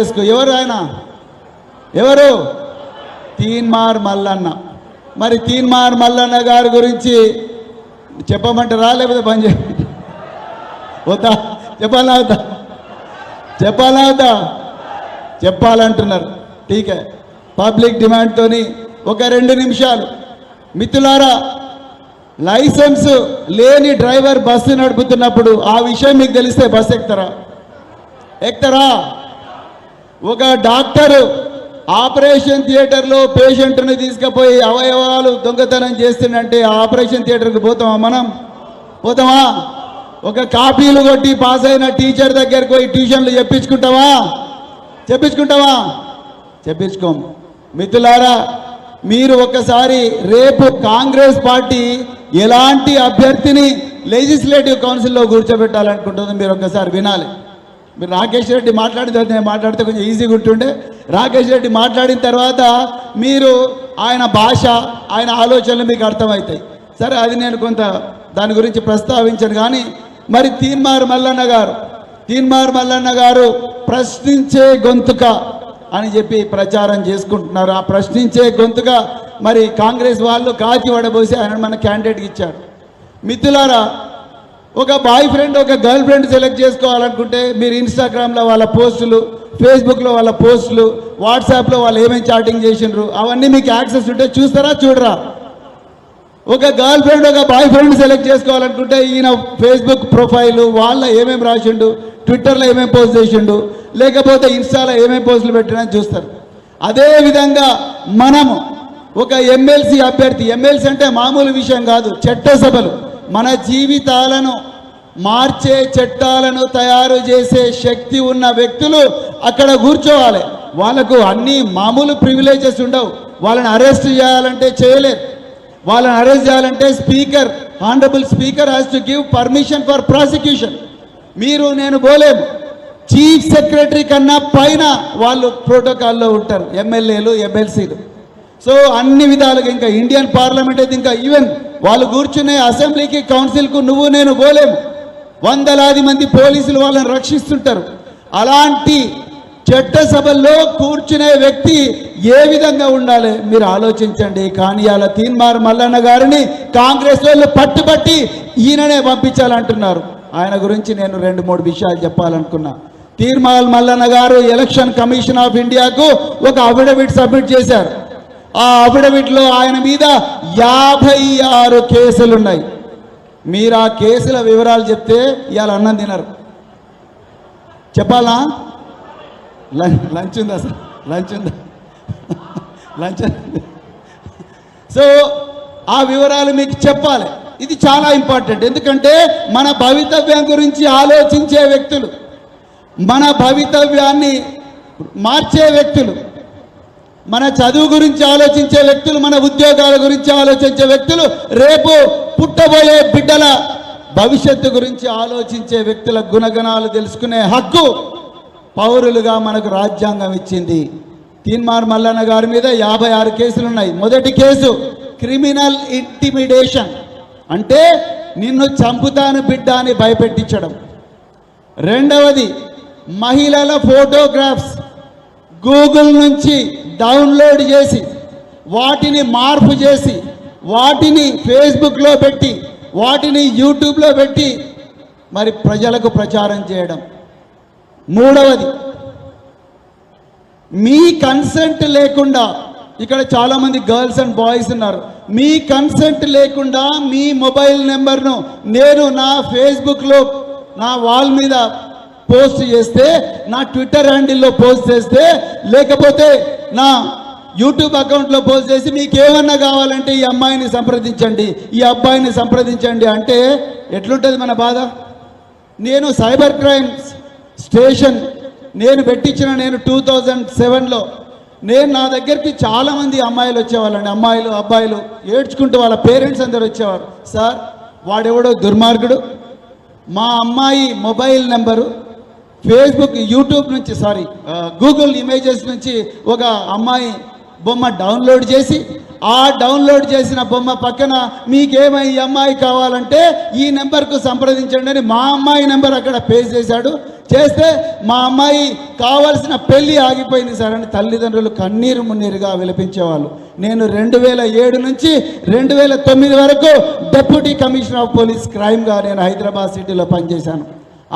ఎవరు ఆయన? ఎవరు? తీన్మార్ మల్లన్న. మరి తీన్మార్ మల్లన్న గారి గురించి చెప్పమంటారా లేకపోతే పని చే వద్దా? చెప్పాలా వద్దా? చెప్పాలా వద్దా? చెప్పాలంటున్నారు. ఠీకే, పబ్లిక్ డిమాండ్తోని ఒక 2 నిమిషాలు. మిత్రులారా, లైసెన్స్ లేని డ్రైవర్ బస్సు నడుపుతున్నప్పుడు ఆ విషయం మీకు తెలిస్తే బస్సు ఎక్కుతారా? ఒక డాక్టరు ఆపరేషన్ థియేటర్లో పేషెంట్ని తీసుకుపోయి అవయవాలు దొంగతనం చేస్తుందంటే ఆపరేషన్ థియేటర్కి పోతామా? పోతామా? ఒక కాపీలు కొట్టి పాస్ అయిన టీచర్ దగ్గరికి పోయి ట్యూషన్లు చెప్పించుకోం. మిత్రులారా, మీరు ఒకసారి రేపు కాంగ్రెస్ పార్టీ ఎలాంటి అభ్యర్థిని లెజిస్లేటివ్ కౌన్సిల్లో కూర్చోబెట్టాలనుకుంటుందో మీరు ఒకసారి వినాలి. మీరు రాకేష్ రెడ్డి మాట్లాడిన తర్వాత నేను మాట్లాడితే కొంచెం ఈజీగా ఉంటుండే. రాకేష్ రెడ్డి మాట్లాడిన తర్వాత మీరు ఆయన భాష, ఆయన ఆలోచనలు మీకు అర్థమవుతాయి. సరే, అది నేను కొంత దాని గురించి ప్రస్తావించను. కానీ మరి తీన్మార్ మల్లన్న గారు ప్రశ్నించే గొంతుక అని చెప్పి ప్రచారం చేసుకుంటున్నారు. ఆ ప్రశ్నించే గొంతుక మరి కాంగ్రెస్ వాళ్ళు కాచి వడబోసి ఆయన మన క్యాండిడేట్కి ఇచ్చారు. మిత్రులారా, ఒక బాయ్ ఫ్రెండ్, ఒక గర్ల్ ఫ్రెండ్ సెలెక్ట్ చేసుకోవాలనుకుంటే మీరు ఇన్స్టాగ్రామ్లో వాళ్ళ పోస్టులు, ఫేస్బుక్లో వాళ్ళ పోస్టులు, వాట్సాప్లో వాళ్ళు ఏమేమి చాటింగ్ చేసిండ్రు అవన్నీ మీకు యాక్సెస్ ఉంటే చూస్తారా చూడరా? ఒక గర్ల్ ఫ్రెండ్, ఒక బాయ్ ఫ్రెండ్ సెలెక్ట్ చేసుకోవాలనుకుంటే ఈయన ఫేస్బుక్ ప్రొఫైలు, వాళ్ళ ఏమేమి రాసిండు, ట్విట్టర్లో ఏమేమి పోస్ట్ చేసిండు, లేకపోతే ఇన్స్టాలో ఏమేమి పోస్టులు పెట్టినా చూస్తారు. అదేవిధంగా మనము ఒక ఎమ్మెల్సీ అభ్యర్థి, ఎమ్మెల్సీ అంటే మామూలు విషయం కాదు, చట్టసభలు, మన జీవితాలను మార్చే చట్టాలను తయారు చేసే శక్తి ఉన్న వ్యక్తులు అక్కడ కూర్చోవాలి. వాళ్ళకు అన్ని మామూలు ప్రివిలేజెస్ ఉండవు. వాళ్ళని అరెస్ట్ చేయాలంటే చేయలేరు. వాళ్ళని అరెస్ట్ చేయాలంటే speaker, honourable speaker has to give permission for prosecution. మీరు నేను పోలేము. చీఫ్ సెక్రటరీ కన్నా పైన వాళ్ళు ప్రోటోకాల్లో ఉంటారు ఎమ్మెల్యేలు, ఎమ్మెల్సీలు. సో అన్ని విధాలుగా, ఇంకా ఇండియన్ పార్లమెంట్ అయితే ఇంకా ఈవెన్ వాళ్ళు కూర్చునే అసెంబ్లీకి, కౌన్సిల్కు నువ్వు నేను పోలేము. వందలాది మంది పోలీసులు వాళ్ళని రక్షిస్తుంటారు. అలాంటి చట్టసభల్లో కూర్చునే వ్యక్తి ఏ విధంగా ఉండాలి మీరు ఆలోచించండి. కానీ అలా తీన్మార్ మల్లన్న గారిని కాంగ్రెస్ వాళ్ళు పట్టుబట్టి ఈయననే పంపించాలంటున్నారు. ఆయన గురించి నేను 2-3 విషయాలు చెప్పాలనుకున్నా. Teenmar Mallanna garu election commission of ఇండియాకు ఒక అఫిడవిట్ సబ్మిట్ చేశారు. ఆ అఫిడవిట్లో ఆయన మీద 56 కేసులున్నాయి. మీరు ఆ కేసుల వివరాలు చెప్తే ఇవాళ అన్నం తినరు. చెప్పాలా? లంచ్ ఉందా సార్? లంచ్. సో ఆ వివరాలు మీకు చెప్పాలి. ఇది చాలా ఇంపార్టెంట్. ఎందుకంటే మన భవితవ్యం గురించి ఆలోచించే వ్యక్తులు, మన భవితవ్యాన్ని మార్చే వ్యక్తులు, మన చదువు గురించి ఆలోచించే వ్యక్తులు, మన ఉద్యోగాల గురించి ఆలోచించే వ్యక్తులు, రేపు పుట్టబోయే బిడ్డల భవిష్యత్తు గురించి ఆలోచించే వ్యక్తుల గుణగణాలు తెలుసుకునే హక్కు పౌరులుగా మనకు రాజ్యాంగం ఇచ్చింది. తీన్మార్ మల్లన్న గారి మీద 56 కేసులు ఉన్నాయి. మొదటి కేసు క్రిమినల్ ఇంటిమిడేషన్, అంటే నిన్ను చంపుతాను బిడ్డ అని భయపెట్టించడం. రెండవది మహిళల ఫోటోగ్రాఫ్స్ గూగుల్ నుంచి డౌన్లోడ్ చేసి వాటిని మార్పు చేసి వాటిని ఫేస్బుక్లో పెట్టి వాటిని యూట్యూబ్లో పెట్టి మరి ప్రజలకు ప్రచారం చేయడం. మూడవది మీ కన్సెంట్ లేకుండా, ఇక్కడ చాలామంది గర్ల్స్ అండ్ బాయ్స్ ఉన్నారు, మీ కన్సెంట్ లేకుండా మీ మొబైల్ నెంబర్ను నేను నా ఫేస్బుక్లో నా వాల్ మీద పోస్ట్ చేస్తే, నా ట్విట్టర్ హ్యాండిల్లో పోస్ట్ చేస్తే, లేకపోతే నా యూట్యూబ్ అకౌంట్లో పోస్ట్ చేసి మీకేమన్నా కావాలంటే ఈ అమ్మాయిని సంప్రదించండి, ఈ అబ్బాయిని సంప్రదించండి అంటే ఎట్లుంటుంది మన బాధ? నేను సైబర్ క్రైమ్ స్టేషన్ నేను పెట్టించిన 2007లో నా దగ్గరికి చాలామంది అమ్మాయిలు వచ్చేవాళ్ళండి. అమ్మాయిలు, అబ్బాయిలు ఏడ్చుకుంటూ వాళ్ళ పేరెంట్స్ అందరు వచ్చేవారు. సార్, వాడెవడో దుర్మార్గుడు మా అమ్మాయి మొబైల్ నెంబరు ఫేస్బుక్, యూట్యూబ్ నుంచి, గూగుల్ ఇమేజెస్ నుంచి ఒక అమ్మాయి బొమ్మ డౌన్లోడ్ చేసి, ఆ డౌన్లోడ్ చేసిన బొమ్మ పక్కన మీకేమై ఈ అమ్మాయి కావాలంటే ఈ నెంబర్కు సంప్రదించండి అని మా అమ్మాయి నెంబర్ అక్కడ పేస్ట్ చేశాడు. చేస్తే మా అమ్మాయి కావాల్సిన పెళ్లి ఆగిపోయింది సార్ అని తల్లిదండ్రులు కన్నీరు మున్నీరుగా విలపించేవాళ్ళు. నేను 2007 నుంచి 2009 వరకు డిప్యూటీ కమిషనర్ ఆఫ్ పోలీస్ క్రైమ్గా నేను హైదరాబాద్ సిటీలో పనిచేశాను.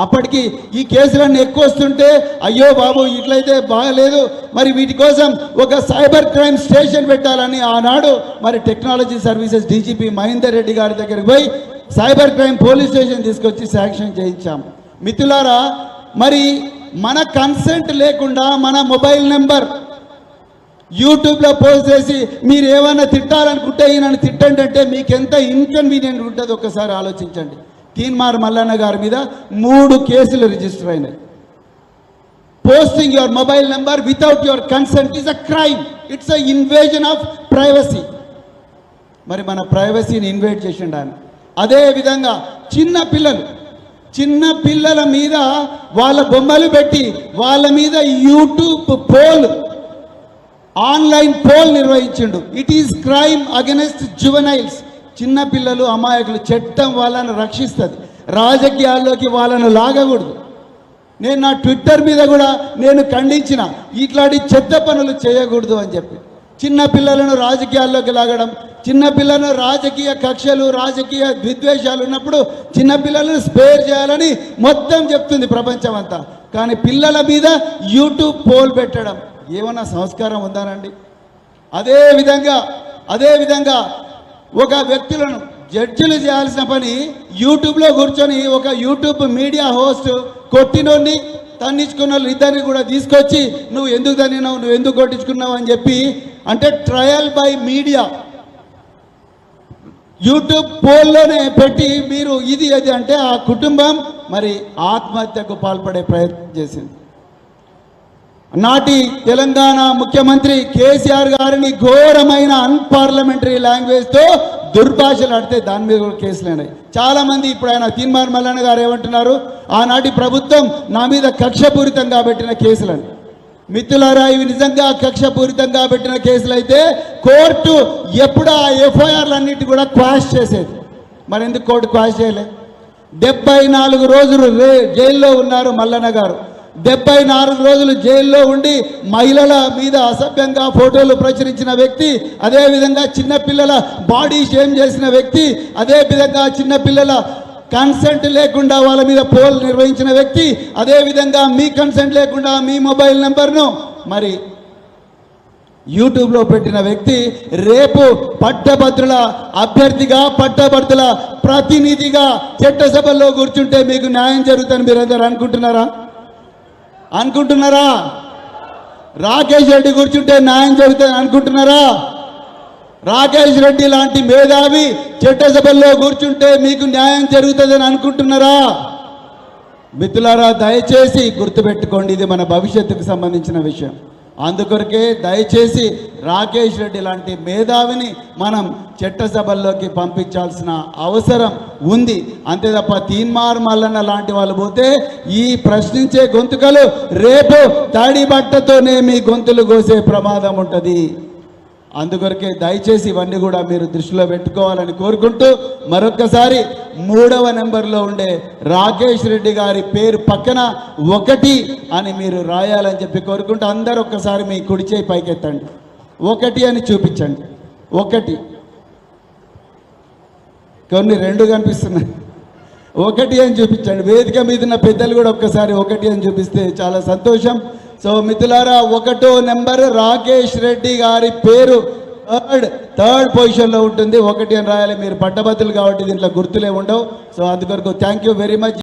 అప్పటికి ఈ కేసులన్నీ ఎక్కువ వస్తుంటే అయ్యో బాబు ఇట్లయితే బాగలేదు, మరి వీటి కోసం ఒక సైబర్ క్రైమ్ స్టేషన్ పెట్టాలని ఆనాడు మరి technology services DGP Mahender Reddy గారి దగ్గరికి పోయి సైబర్ క్రైమ్ పోలీస్ స్టేషన్ తీసుకొచ్చి శాంక్షన్ చేయించాం. మిత్రులారా, మరి మన కన్సెంట్ లేకుండా మన మొబైల్ నెంబర్ యూట్యూబ్లో పోస్ట్ చేసి మీరు ఏమైనా తిట్టాలనుకుంటే నన్ను తిట్టండి అంటే మీకు ఎంత ఇన్కన్వీనియంట్ ఉంటుందో ఒక్కసారి ఆలోచించండి. తీన్మార్ మల్లన్న గారి మీద 3 కేసులు రిజిస్టర్ అయినాయి. Posting your mobile number without your consent is a crime, it's a invasion of privacy. మరి మన ప్రైవసీని ఇన్వేట్ చేసిండు ఆయన. అదేవిధంగా చిన్న పిల్లల మీద వాళ్ళ బొమ్మలు పెట్టి వాళ్ళ మీద యూట్యూబ్ పోల్, ఆన్లైన్ పోల్ నిర్వహించిండు. It is crime against juveniles. చిన్న పిల్లలు అమాయకులు, చట్టం వాళ్ళను రక్షిస్తుంది, రాజకీయాల్లోకి వాళ్ళను లాగకూడదు. నేను నా ట్విట్టర్ మీద కూడా నేను ఖండించిన ఇట్లాంటి చెత్త పనులు చేయకూడదు అని చెప్పి. చిన్న పిల్లలను రాజకీయాల్లోకి లాగడం, చిన్నపిల్లలను రాజకీయ కక్షలు రాజకీయ విద్వేషాలు ఉన్నప్పుడు చిన్నపిల్లలను స్పేర్ చేయాలని మొత్తం చెప్తుంది ప్రపంచం అంతా. కానీ పిల్లల మీద యూట్యూబ్ పోల్ పెట్టడం ఏమన్నా సంస్కారం ఉందానండి? అదేవిధంగా ఒక వ్యక్తులను జడ్జిలు చేయాల్సిన పని యూట్యూబ్లో కూర్చొని ఒక యూట్యూబ్ మీడియా హోస్ట్ కొట్టినోడిని తన్నించుకున్న వాళ్ళు ఇద్దరిని కూడా తీసుకొచ్చి నువ్వు ఎందుకు తన్నినావు, నువ్వు ఎందుకు కొట్టించుకున్నావు అని చెప్పి, అంటే ట్రయల్ బై మీడియా యూట్యూబ్ పోల్లోనే పెట్టి మీరు ఇది అంటే ఆ కుటుంబం మరి ఆత్మహత్యకు పాల్పడే ప్రయత్నం చేసింది. నాటి తెలంగాణ ముఖ్యమంత్రి కేసీఆర్ గారిని ఘోరమైన అన్పార్లమెంటరీ లాంగ్వేజ్తో దుర్భాషలు ఆడితే దాని మీద కూడా కేసులైనాయి. చాలామంది ఇప్పుడు ఆయన తీన్మార్ మల్లన్న గారు ఏమంటున్నారు, ఆనాటి ప్రభుత్వం నా మీద కక్షపూరితంగా పెట్టిన కేసులని. మిత్రులారా, ఇవి నిజంగా కక్షపూరితంగా పెట్టిన కేసులు అయితే కోర్టు ఎప్పుడు ఆ ఎఫ్ఐఆర్లన్నిటి కూడా క్వాష్ చేసేది. మరి ఎందుకు కోర్టు క్వాష్ చేయలే? 74 రోజులు జైల్లో ఉన్నారు మల్లన్న గారు. 74 రోజులు జైల్లో ఉండి మహిళల మీద అసభ్యంగా ఫోటోలు ప్రచురించిన వ్యక్తి, అదేవిధంగా చిన్నపిల్లల బాడీ షేమ్ చేసిన వ్యక్తి, అదేవిధంగా చిన్నపిల్లల కన్సెంట్ లేకుండా వాళ్ళ మీద పోల్ నిర్వహించిన వ్యక్తి, అదేవిధంగా మీ కన్సెంట్ లేకుండా మీ మొబైల్ నెంబర్ను మరి యూట్యూబ్లో పెట్టిన వ్యక్తి రేపు పట్టభద్రుల అభ్యర్థిగా పట్టభద్రుల ప్రతినిధిగా చట్టసభల్లో కూర్చుంటే మీకు న్యాయం జరుగుతుందని మీరందరూ అనుకుంటున్నారా? రాకేష్ రెడ్డి కూర్చుంటే న్యాయం జరుగుతుంది అనుకుంటున్నారా? రాకేష్ రెడ్డి లాంటి మేధావి చట్టసభల్లో కూర్చుంటే మీకు న్యాయం జరుగుతుందని అనుకుంటున్నారా? మిత్రులారా, దయచేసి గుర్తుపెట్టుకోండి, ఇది మన భవిష్యత్తుకు సంబంధించిన విషయం. అందుకొరకే దయచేసి రాకేష్ రెడ్డి లాంటి మేధావిని మనం చట్టసభల్లోకి పంపించాల్సిన అవసరం ఉంది. అంతే తప్ప తీన్మార్ మల్లన్న లాంటి వాళ్ళు పోతే ఈ ప్రశ్నించే గొంతుకలు రేపు తడి బట్టతోనే మీ గొంతులు కోసే ప్రమాదం ఉంటుంది. అందుకొరకే దయచేసి ఇవన్నీ కూడా మీరు దృష్టిలో పెట్టుకోవాలని కోరుకుంటూ, మరొక్కసారి 3వ నెంబర్లో ఉండే రాకేష్ రెడ్డి గారి పేరు పక్కన 1 అని మీరు రాయాలని చెప్పి కోరుకుంటూ, అందరూ ఒక్కసారి మీ కుడి చేయి పైకెత్తండి. 1 అని చూపించండి. 1 కొన్ని 2 కనిపిస్తున్నాయి. 1 అని చూపించండి. వేదిక మీద ఉన్న పెద్దలు కూడా ఒక్కసారి 1 అని చూపిస్తే చాలా సంతోషం. సో మిత్రులారా, 1వ నెంబర్ రాకేష్ రెడ్డి గారి పేరు థర్డ్ పొజిషన్లో ఉంటుంది. 1 అని రాయాలి. మీరు పట్టభద్రులు కాబట్టి దీంట్లో గుర్తులే ఉండవు. సో అందుకొరకు థ్యాంక్ యూ వెరీ మచ్.